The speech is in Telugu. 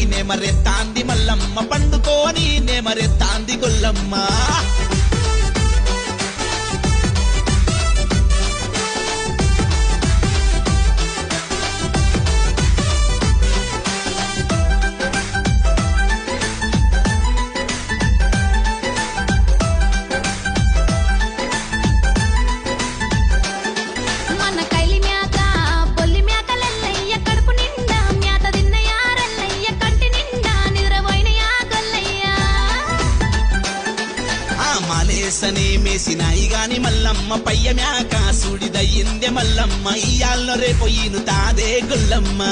నెమరెత్తాంది మల్లమ్మ పండుకోని నెమరెత్తాంది గొల్లమ్మ సనే మేసినాయి గాని మల్లమ్మ పయ్య మ్యాక సుడిదయ్యిందే మల్లమ్మ ఇయ్యాల్లో రేపు ఈను తాదే గొల్లమ్మ